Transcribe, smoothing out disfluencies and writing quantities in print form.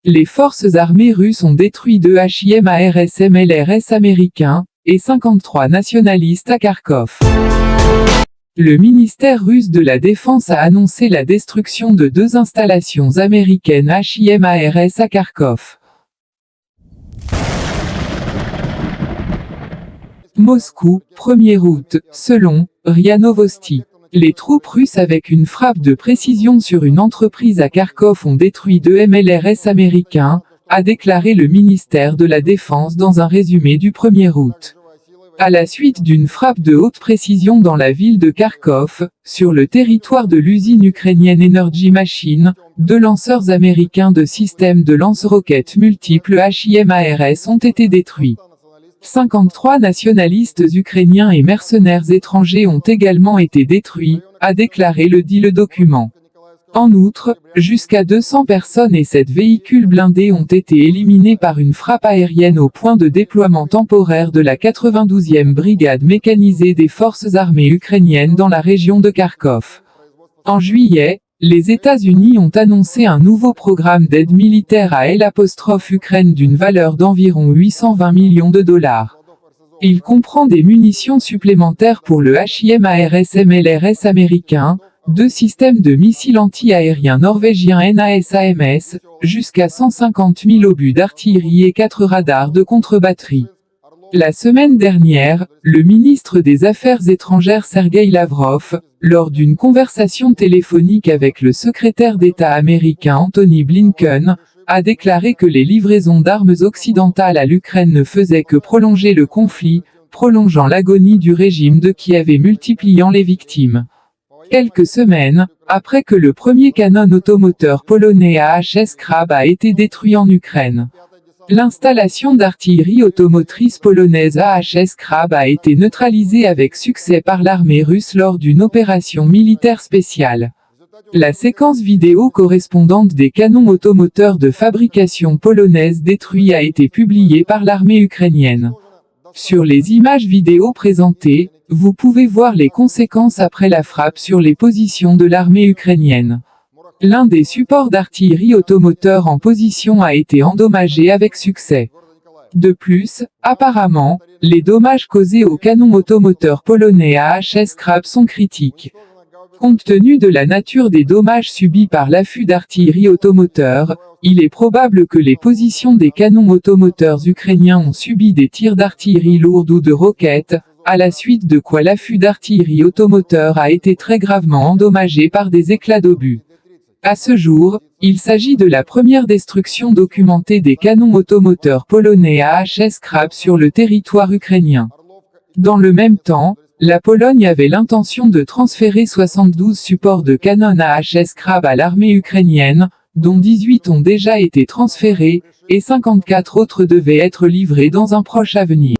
Les forces armées russes ont détruit 2 HIMARS-MLRS américains, et 53 nationalistes à Kharkov. Le ministère russe de la Défense a annoncé la destruction de 2 installations américaines HIMARS à Kharkov. Moscou, 1er août, selon RIA Novosti. Les troupes russes avec une frappe de précision sur une entreprise à Kharkov ont détruit 2 MLRS américains, a déclaré le ministère de la Défense dans un résumé du 1er août. À la suite d'une frappe de haute précision dans la ville de Kharkov, sur le territoire de l'usine ukrainienne Energy Machine, 2 lanceurs américains de systèmes de lance-roquettes multiples HIMARS ont été détruits. 53 nationalistes ukrainiens et mercenaires étrangers ont également été détruits, a déclaré le document. En outre, jusqu'à 200 personnes et 7 véhicules blindés ont été éliminés par une frappe aérienne au point de déploiement temporaire de la 92e brigade mécanisée des forces armées ukrainiennes dans la région de Kharkov. En juillet, les États-Unis ont annoncé un nouveau programme d'aide militaire à l'Ukraine d'une valeur d'environ 820 millions de dollars. Il comprend des munitions supplémentaires pour le HIMARS-MLRS américain, 2 systèmes de missiles anti-aériens norvégiens NASAMS, jusqu'à 150 000 obus d'artillerie et 4 radars de contre-batterie. La semaine dernière, le ministre des Affaires étrangères Sergueï Lavrov, lors d'une conversation téléphonique avec le secrétaire d'État américain Antony Blinken, a déclaré que les livraisons d'armes occidentales à l'Ukraine ne faisaient que prolonger le conflit, prolongeant l'agonie du régime de Kiev et multipliant les victimes. Quelques semaines après que le premier canon automoteur polonais AHS Krab a été détruit en Ukraine. L'installation d'artillerie automotrice polonaise AHS Krab a été neutralisée avec succès par l'armée russe lors d'une opération militaire spéciale. La séquence vidéo correspondante des canons automoteurs de fabrication polonaise détruits a été publiée par l'armée ukrainienne. Sur les images vidéo présentées, vous pouvez voir les conséquences après la frappe sur les positions de l'armée ukrainienne. L'un des supports d'artillerie automoteur en position a été endommagé avec succès. De plus, apparemment, les dommages causés au canon automoteur polonais AHS Krab sont critiques. Compte tenu de la nature des dommages subis par l'affût d'artillerie automoteur, il est probable que les positions des canons automoteurs ukrainiens ont subi des tirs d'artillerie lourde ou de roquettes, à la suite de quoi l'affût d'artillerie automoteur a été très gravement endommagé par des éclats d'obus. À ce jour, il s'agit de la première destruction documentée des canons automoteurs polonais AHS Krab sur le territoire ukrainien. Dans le même temps, la Pologne avait l'intention de transférer 72 supports de canons AHS Krab à l'armée ukrainienne, dont 18 ont déjà été transférés, et 54 autres devaient être livrés dans un proche avenir.